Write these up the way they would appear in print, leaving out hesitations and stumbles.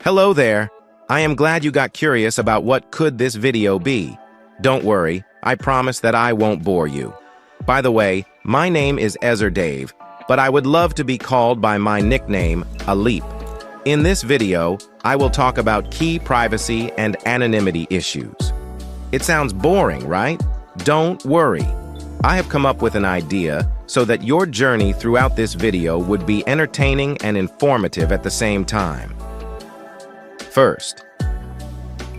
Hello there. I am glad you got curious about what could this video be. Don't worry, I promise that I won't bore you. By the way, my name is Dave, but I would love to be called by my nickname, Aleep. In this video, I will talk about key privacy and anonymity issues. It sounds boring, right? Don't worry. I have come up with an idea so that your journey throughout this video would be entertaining and informative at the same time. First,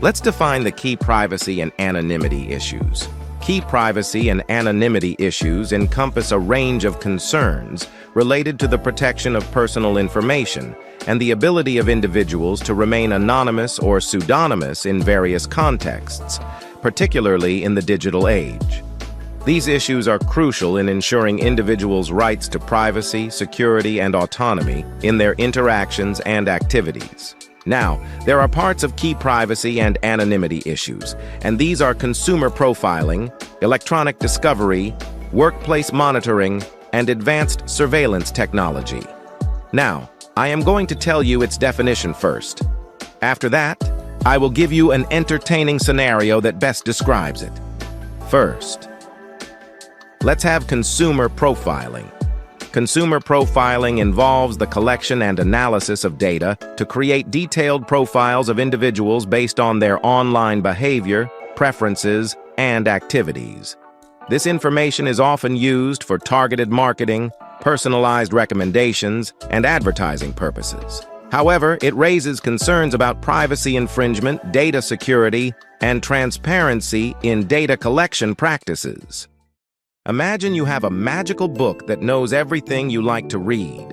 let's define the key privacy and anonymity issues. Key privacy and anonymity issues encompass a range of concerns related to the protection of personal information and the ability of individuals to remain anonymous or pseudonymous in various contexts, particularly in the digital age. These issues are crucial in ensuring individuals' rights to privacy, security, and autonomy in their interactions and activities. Now, there are parts of key privacy and anonymity issues, and these are consumer profiling, electronic discovery, workplace monitoring, and advanced surveillance technology. Now, I am going to tell you its definition first. After that, I will give you an entertaining scenario that best describes it. First, let's have consumer profiling. Consumer profiling involves the collection and analysis of data to create detailed profiles of individuals based on their online behavior, preferences, and activities. This information is often used for targeted marketing, personalized recommendations, and advertising purposes. However, it raises concerns about privacy infringement, data security, and transparency in data collection practices. Imagine you have a magical book that knows everything you like to read.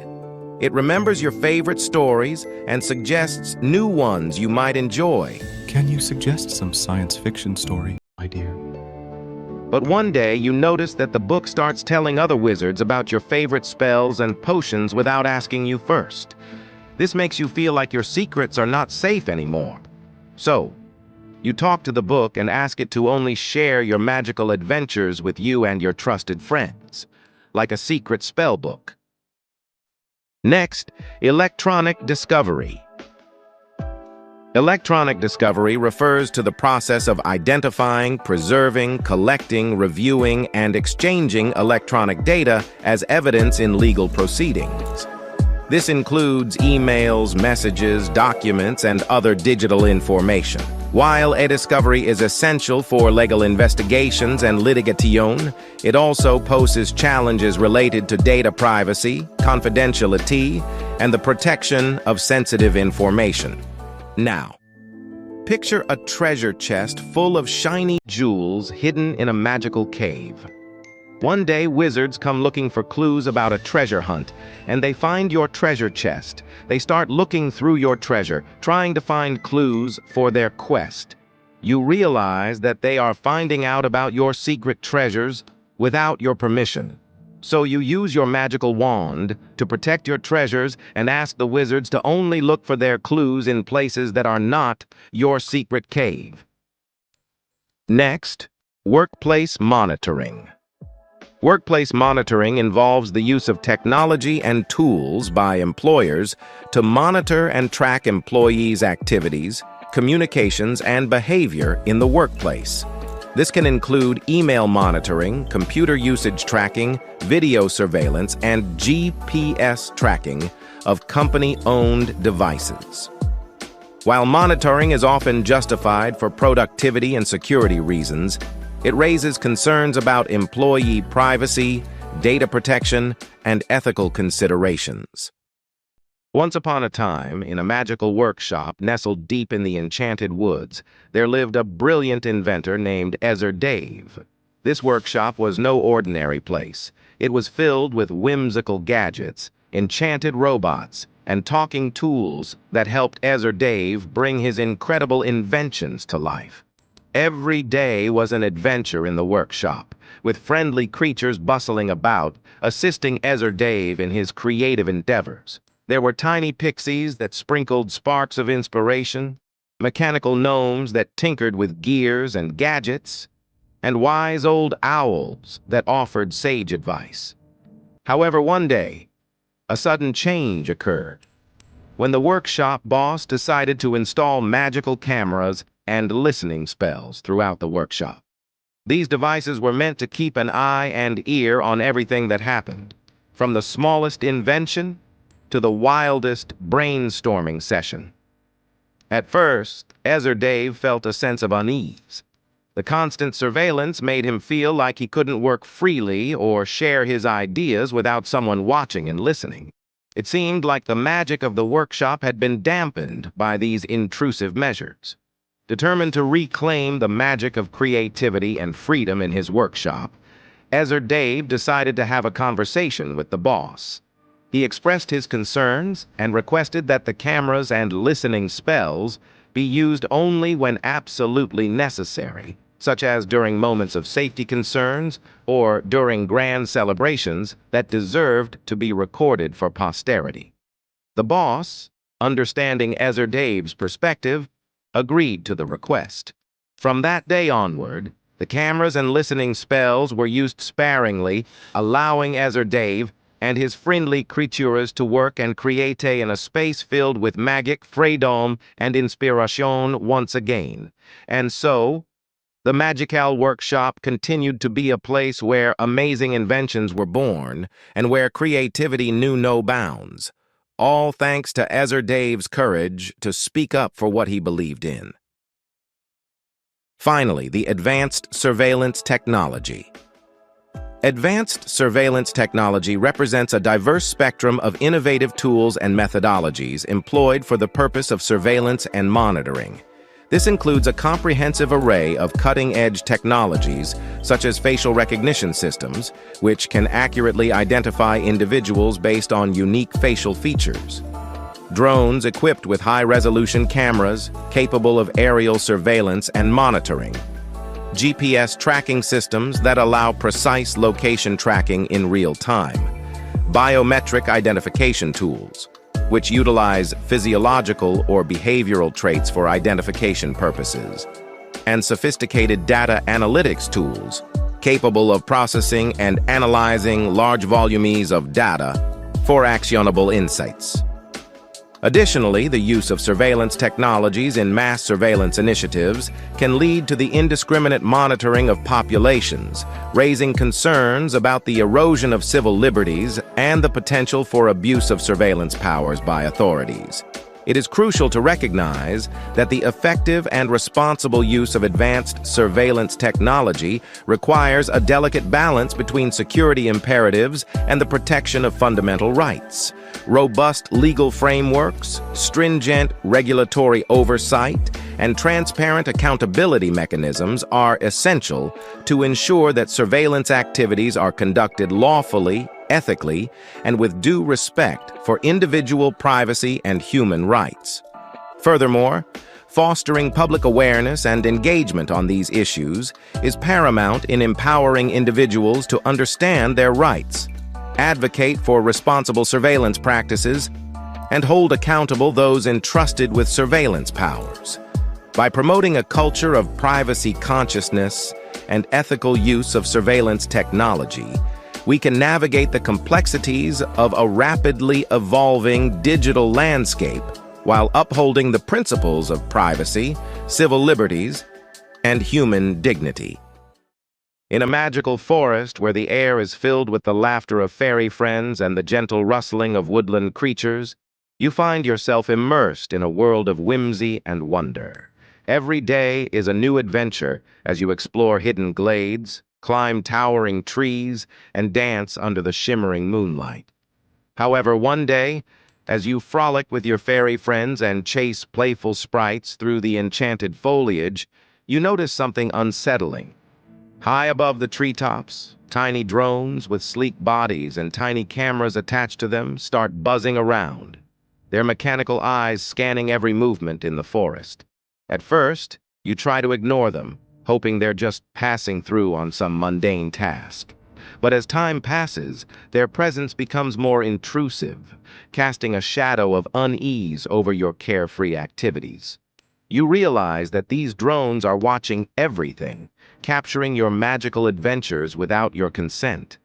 It remembers your favorite stories and suggests new ones you might enjoy. Can you suggest some science fiction story, my dear? But one day you notice that the book starts telling other wizards about your favorite spells and potions without asking you first. This makes you feel like your secrets are not safe anymore. So, you talk to the book and ask it to only share your magical adventures with you and your trusted friends, like a secret spell book. Next, electronic discovery. Electronic discovery refers to the process of identifying, preserving, collecting, reviewing, and exchanging electronic data as evidence in legal proceedings. This includes emails, messages, documents, and other digital information. While e-discovery is essential for legal investigations and litigation, it also poses challenges related to data privacy, confidentiality, and the protection of sensitive information. Now, picture a treasure chest full of shiny jewels hidden in a magical cave. One day, wizards come looking for clues about a treasure hunt, and they find your treasure chest. They start looking through your treasure, trying to find clues for their quest. You realize that they are finding out about your secret treasures without your permission. So you use your magical wand to protect your treasures and ask the wizards to only look for their clues in places that are not your secret cave. Next, workplace monitoring. Workplace monitoring involves the use of technology and tools by employers to monitor and track employees' activities, communications, and behavior in the workplace. This can include email monitoring, computer usage tracking, video surveillance, and GPS tracking of company-owned devices. While monitoring is often justified for productivity and security reasons, it raises concerns about employee privacy, data protection, and ethical considerations. Once upon a time, in a magical workshop nestled deep in the enchanted woods, there lived a brilliant inventor named Dave. This workshop was no ordinary place. It was filled with whimsical gadgets, enchanted robots, and talking tools that helped Dave bring his incredible inventions to life. Every day was an adventure in the workshop, with friendly creatures bustling about, assisting Dave in his creative endeavors. There were tiny pixies that sprinkled sparks of inspiration, mechanical gnomes that tinkered with gears and gadgets, and wise old owls that offered sage advice. However, one day, a sudden change occurred. when the workshop boss decided to install magical cameras and listening spells throughout the workshop. These devices were meant to keep an eye and ear on everything that happened, from the smallest invention to the wildest brainstorming session. At first, Dave felt a sense of unease. The constant surveillance made him feel like he couldn't work freely or share his ideas without someone watching and listening. It seemed like the magic of the workshop had been dampened by these intrusive measures. Determined to reclaim the magic of creativity and freedom in his workshop, Dave decided to have a conversation with the boss. He expressed his concerns and requested that the cameras and listening spells be used only when absolutely necessary, such as during moments of safety concerns or during grand celebrations that deserved to be recorded for posterity. The boss, understanding Dave's perspective, agreed to the request. From that day onward, the cameras and listening spells were used sparingly, allowing Dave and his friendly creatures to work and create in a space filled with magic, freedom, and inspiration once again. And so, the Magical Workshop continued to be a place where amazing inventions were born and where creativity knew no bounds, all thanks to Dave's courage to speak up for what he believed in. Finally, the advanced surveillance technology. Advanced surveillance technology represents a diverse spectrum of innovative tools and methodologies employed for the purpose of surveillance and monitoring. This includes a comprehensive array of cutting-edge technologies, such as facial recognition systems, which can accurately identify individuals based on unique facial features. Drones equipped with high-resolution cameras, capable of aerial surveillance and monitoring. GPS tracking systems that allow precise location tracking in real time. Biometric identification tools, which utilize physiological or behavioral traits for identification purposes. And sophisticated data analytics tools, capable of processing and analyzing large volumes of data for actionable insights. Additionally, the use of surveillance technologies in mass surveillance initiatives can lead to the indiscriminate monitoring of populations, raising concerns about the erosion of civil liberties and the potential for abuse of surveillance powers by authorities. It is crucial to recognize that the effective and responsible use of advanced surveillance technology requires a delicate balance between security imperatives and the protection of fundamental rights. Robust legal frameworks, stringent regulatory oversight, and transparent accountability mechanisms are essential to ensure that surveillance activities are conducted lawfully, ethically, and with due respect for individual privacy and human rights. Furthermore, fostering public awareness and engagement on these issues is paramount in empowering individuals to understand their rights, advocate for responsible surveillance practices, and hold accountable those entrusted with surveillance powers. By promoting a culture of privacy consciousness and ethical use of surveillance technology, we can navigate the complexities of a rapidly evolving digital landscape while upholding the principles of privacy, civil liberties, and human dignity. In a magical forest where the air is filled with the laughter of fairy friends and the gentle rustling of woodland creatures, you find yourself immersed in a world of whimsy and wonder. Every day is a new adventure as you explore hidden glades, climb towering trees, and dance under the shimmering moonlight. However, one day, as you frolic with your fairy friends and chase playful sprites through the enchanted foliage, you notice something unsettling. High above the treetops, tiny drones with sleek bodies and tiny cameras attached to them start buzzing around, their mechanical eyes scanning every movement in the forest. At first, you try to ignore them, hoping they're just passing through on some mundane task. But as time passes, their presence becomes more intrusive, casting a shadow of unease over your carefree activities. You realize that these drones are watching everything, capturing your magical adventures without your consent.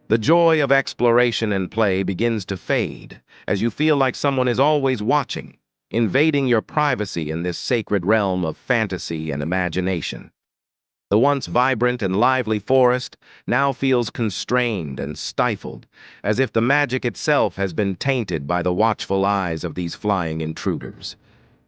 The joy of exploration and play begins to fade as you feel like someone is always watching, invading your privacy in this sacred realm of fantasy and imagination. The once vibrant and lively forest now feels constrained and stifled, as if the magic itself has been tainted by the watchful eyes of these flying intruders.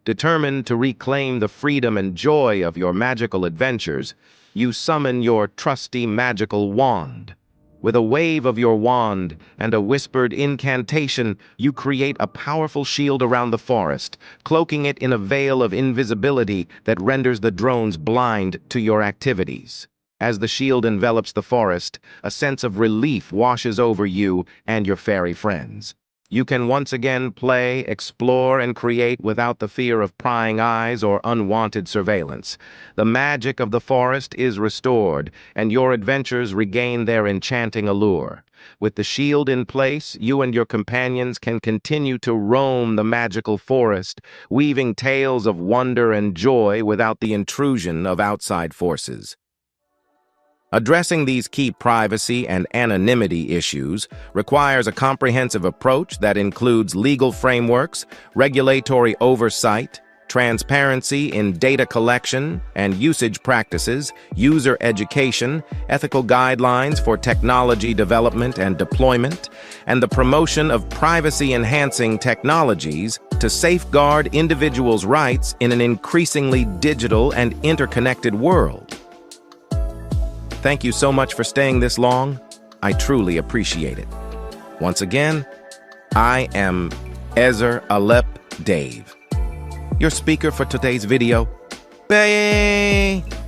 Determined to reclaim the freedom and joy of your magical adventures, you summon your trusty magical wand. With a wave of your wand and a whispered incantation, you create a powerful shield around the forest, cloaking it in a veil of invisibility that renders the drones blind to your activities. As the shield envelops the forest, a sense of relief washes over you and your fairy friends. You can once again play, explore, and create without the fear of prying eyes or unwanted surveillance. The magic of the forest is restored, and your adventures regain their enchanting allure. With the shield in place, you and your companions can continue to roam the magical forest, weaving tales of wonder and joy without the intrusion of outside forces. Addressing these key privacy and anonymity issues requires a comprehensive approach that includes legal frameworks, regulatory oversight, transparency in data collection and usage practices, user education, ethical guidelines for technology development and deployment, and the promotion of privacy-enhancing technologies to safeguard individuals' rights in an increasingly digital and interconnected world. Thank you so much for staying this long. I truly appreciate it. Once again, I am Ezer Alep Dave, your speaker for today's video. Bye!